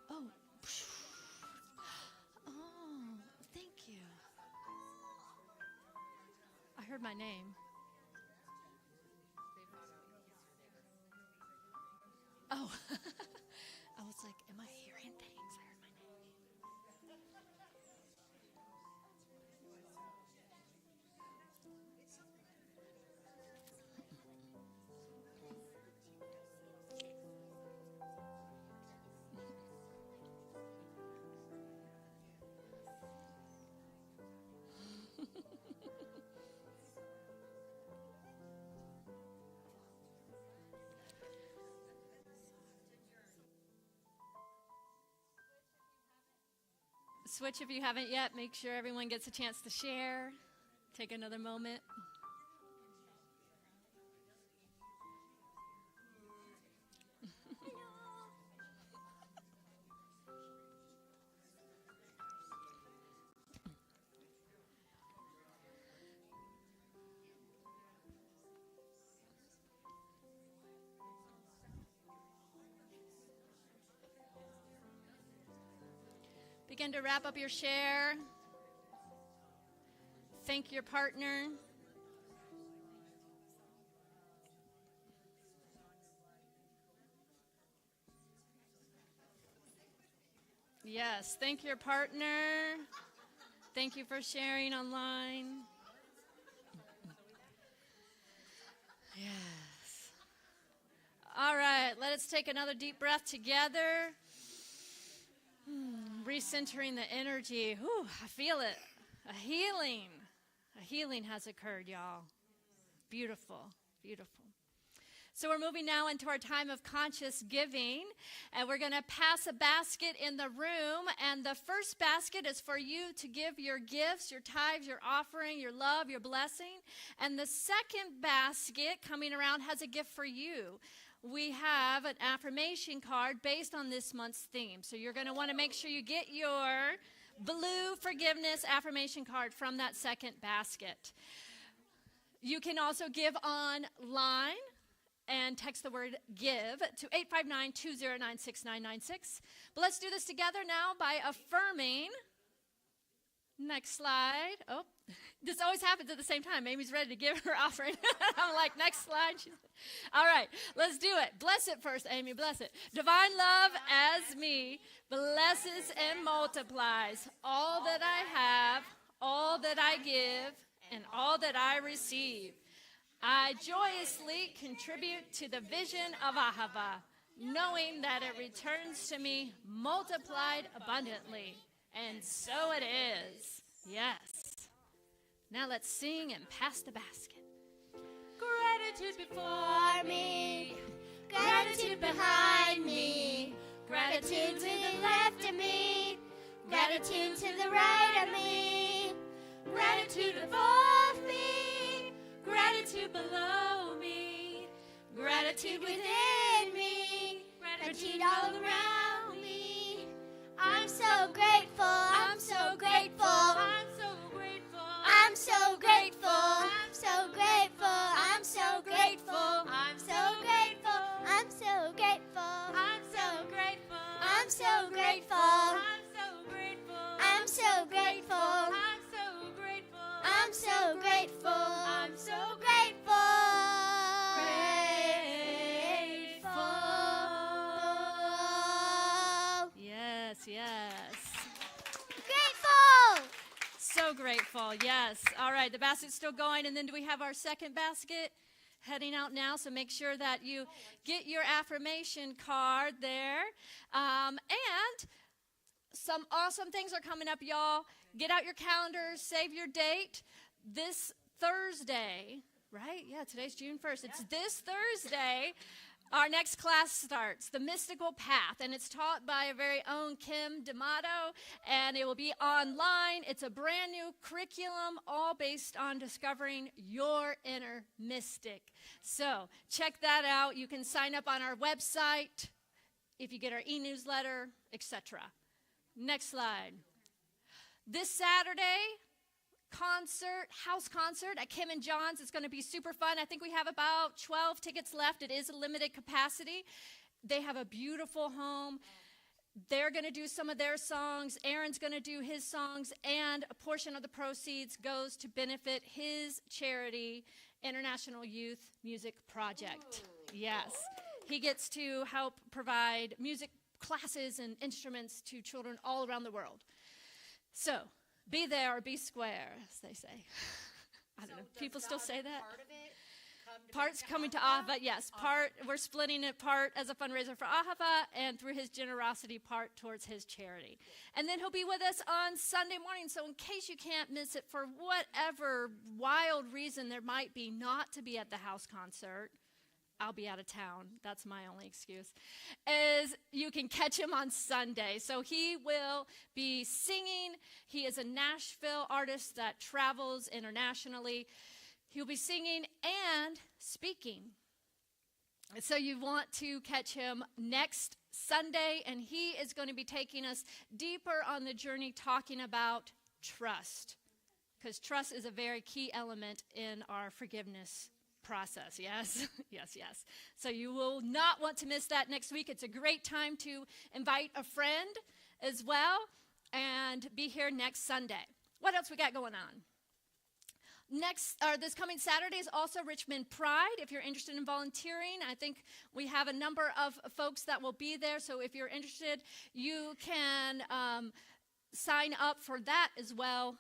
Oh, thank you. I heard my name. Oh, I was like, am I hearing things? I heard my name. Switch if you haven't yet. Make sure everyone gets a chance to share. Take another moment. Begin to wrap up your share. Thank your partner. Yes, thank your partner. Thank you for sharing online. Yes. All right, let us take another deep breath together. Recentering the energy. Whew, I feel it. A healing has occurred, y'all. Beautiful, beautiful. So we're moving now into our time of conscious giving, and we're going to pass a basket in the room, and the first basket is for you to give your gifts, your tithes, your offering, your love, your blessing, and the second basket coming around has a gift for you. We have an affirmation card based on this month's theme, so you're going to want to make sure you get your blue forgiveness affirmation card from that second basket. You can also give online and text the word GIVE to 859-209-6996. But let's do this together now by affirming. Next slide. Oh, this always happens at the same time. Amy's ready to give her offering. I'm like, next slide. All right, let's do it. Bless it first, Amy. Bless it. Divine love as me blesses and multiplies all that I have, all that I give, and all that I receive. I joyously contribute to the vision of Ahava, knowing that it returns to me multiplied abundantly. And so it is. Yes. Now let's sing and pass the basket. Gratitude before me, Gratitude behind me, gratitude to the left of me, gratitude to the right of me, gratitude above me, gratitude below me, gratitude within me, gratitude all around me. I'm so grateful, I'm so grateful, I'm so grateful, I'm so grateful, I'm so grateful, I'm so grateful, I'm so grateful, I'm so grateful, I'm so grateful, I'm so grateful, I'm so grateful, I'm so grateful, I'm so grateful, I'm so grateful, I'm so grateful. Yes. Grateful. So grateful. Yes. All right. The basket's still going. And then do we have our second basket heading out now? So make sure that you get your affirmation card there. And some awesome things are coming up, y'all. Get out your calendars. Save your date. This Thursday, right? Yeah, today's June 1st. It's this Thursday. Our next class starts, The Mystical Path, and it's taught by our very own Kim D'Amato, and it will be online. It's a brand new curriculum, all based on discovering your inner mystic. So check that out. You can sign up on our website if you get our e-newsletter, etc. Next slide. This Saturday, house concert at Kim and John's. It's going to be super fun. I think we have about 12 tickets left. It is a limited capacity. They have a beautiful home. They're going to do some of their songs. Aaron's going to do his songs, and a portion of the proceeds goes to benefit his charity, International Youth Music Project. Yes. He gets to help provide music classes and instruments to children all around the world. So, be there or be square, as they say. I don't know. People still say that? Part's coming to Ahava, yes. We're splitting it part as a fundraiser for Ahava, and through his generosity, part towards his charity. And then he'll be with us on Sunday morning, so in case you can't miss it for whatever wild reason there might be not to be at the house concert, I'll be out of town. That's my only excuse. Is you can catch him on Sunday. So he will be singing. He is a Nashville artist that travels internationally. He'll be singing and speaking. So you want to catch him next Sunday, and he is going to be taking us deeper on the journey talking about trust, because trust is a very key element in our forgiveness process. Yes. Yes. So you will not want to miss that next week. It's a great time to invite a friend as well. and be here next Sunday. What else we got going on? This coming Saturday is also Richmond Pride. If you're interested in volunteering, I think we have a number of folks that will be there. So if you're interested, you can sign up for that as well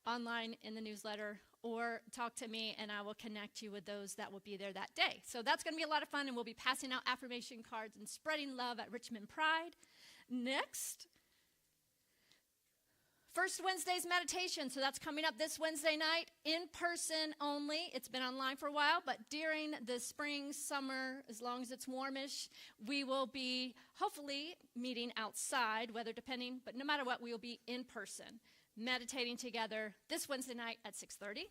online in the newsletter, or talk to me and I will connect you with those that will be there that day. So that's going to be a lot of fun, and we'll be passing out affirmation cards and spreading love at Richmond Pride. Next, First Wednesday's meditation. So that's coming up this Wednesday night, in person only. It's been online for a while, but during the spring, summer, as long as it's warmish, we will be hopefully meeting outside, weather depending, but no matter what, we will be in person, meditating together this Wednesday night at 6:30.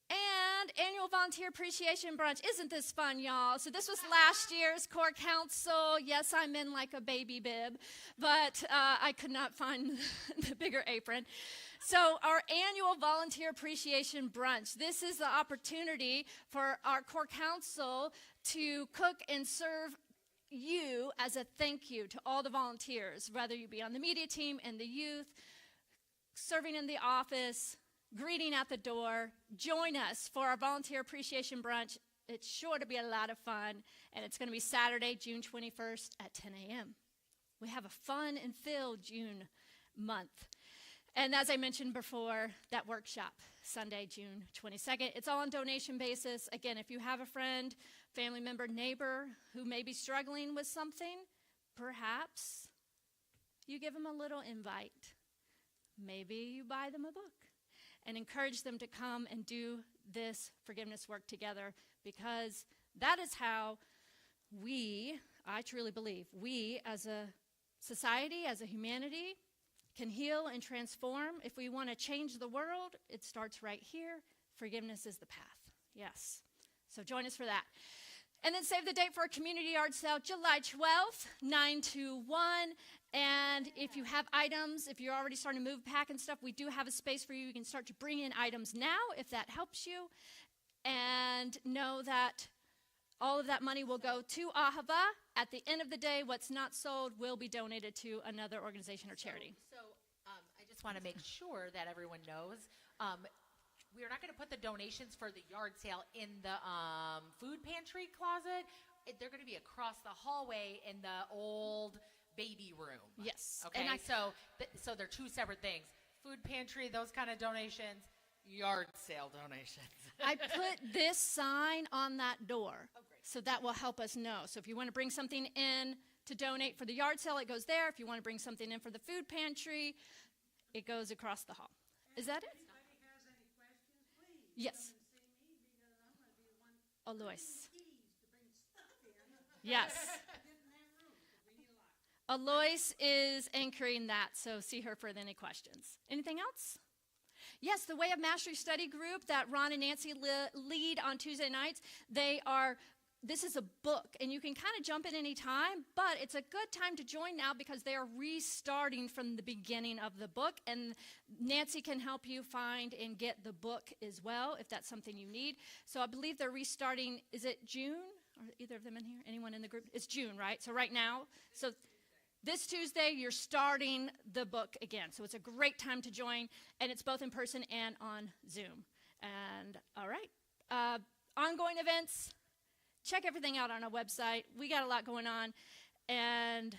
And annual volunteer appreciation brunch. Isn't this fun, y'all? So this was last year's core council. Yes, I'm in like a baby bib, but I could not find the bigger apron. So our annual volunteer appreciation brunch. This is the opportunity for our core council to cook and serve you as a thank you to all the volunteers, whether you be on the media team and the youth, serving in the office, greeting at the door. Join us for our volunteer appreciation brunch. It's sure to be a lot of fun, and it's going to be Saturday, June 21st at 10 a.m. We have a fun and filled June month. And as I mentioned before, that workshop, Sunday, June 22nd. It's all on donation basis. Again, if you have a friend, family member, neighbor who may be struggling with something, perhaps you give them a little invite. Maybe you buy them a book and encourage them to come and do this forgiveness work together, because that is how I truly believe, we as a society, as a humanity, can heal and transform. If we want to change the world, it starts right here. Forgiveness is the path. Yes. So join us for that. And then save the date for our community yard sale, July 12th, 9 to 1. And if you have items, if you're already starting to move, pack and stuff, we do have a space for you. You can start to bring in items now if that helps you. And know that all of that money will go to Ahava. At the end of the day, what's not sold will be donated to another organization or charity. So I just want to make sure that everyone knows. We're not going to put the donations for the yard sale in the food pantry closet. They're going to be across the hallway in the old baby room. Yes. Okay. And so they're two separate things. Food pantry, those kind of donations. Yard sale donations. I put this sign on that door. Oh, great. So that will help us know. So if you want to bring something in to donate for the yard sale, it goes there. If you want to bring something in for the food pantry, it goes across the hall. Is that it? Yes. Alois. Yes. Alois is anchoring that, so see her for any questions. Anything else? Yes, the Way of Mastery study group that Ron and Nancy lead on Tuesday nights, this is a book, and you can kind of jump in any time, but it's a good time to join now because they are restarting from the beginning of the book, and Nancy can help you find and get the book as well if that's something you need. So I believe they're restarting, is it June? Are either of them in here? Anyone in the group? It's June, right? So right now, so this Tuesday, you're starting the book again. So it's a great time to join, and it's both in person and on Zoom. And all right, ongoing events. Check everything out on our website. We got a lot going on, and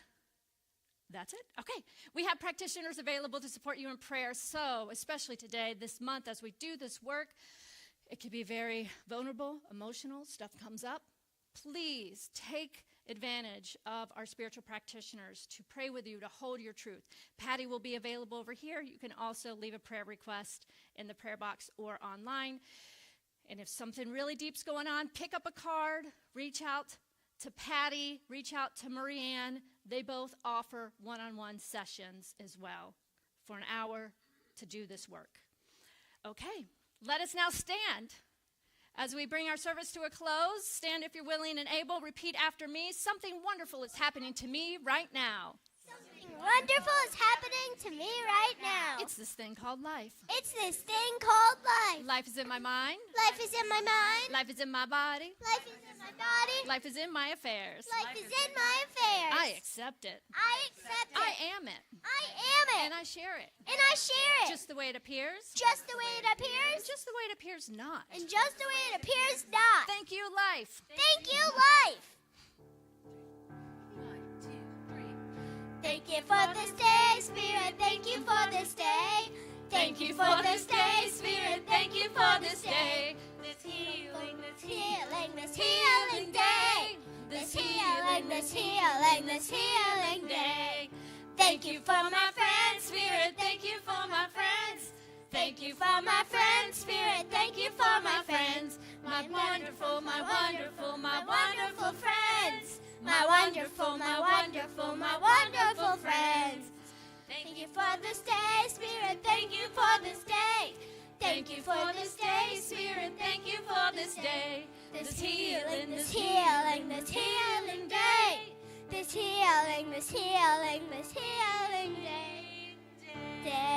that's it. Okay, we have practitioners available to support you in prayer. So especially today, this month, as we do this work, it can be very vulnerable, emotional, stuff comes up. Please take advantage of our spiritual practitioners to pray with you, to hold your truth. Patty will be available over here. You can also leave a prayer request in the prayer box or online. And if something really deep's going on, pick up a card, reach out to Patty, reach out to Marianne. They both offer one-on-one sessions as well for an hour to do this work. Okay, let us now stand. As we bring our service to a close, stand if you're willing and able. Repeat after me. Something wonderful is happening to me right now. Something wonderful is happening to me right now. It's this thing called life. It's this thing called life. Life is in my mind. Life is in my mind. Life is in my body. Life is in my body. Life is in my affairs. Life is in my affairs. I accept it. I accept it. I am it. I am it. And I share it. And I share it. Just the way it appears. Just the way it appears. Just the way it appears not. And just the way it appears not. Thank you, life. Thank you, life. 1, 2, 3. Thank you for this day, Spirit. Thank you for this day. Thank you for this day, Spirit. Thank you for this day. This healing, this Healing, this healing day. This healing, this healing, this healing day. Thank you for my friends, Spirit. Thank you for my friends. Thank you for my friends, Spirit. Thank you for my friends. My wonderful, my wonderful, my wonderful friends. My wonderful, my wonderful, my wonderful friends. Thank you for this day, Spirit. Thank you for this day. Thank you for this day, Spirit. Thank you for this day. This healing, this healing, this healing day. This healing, this healing, this healing day.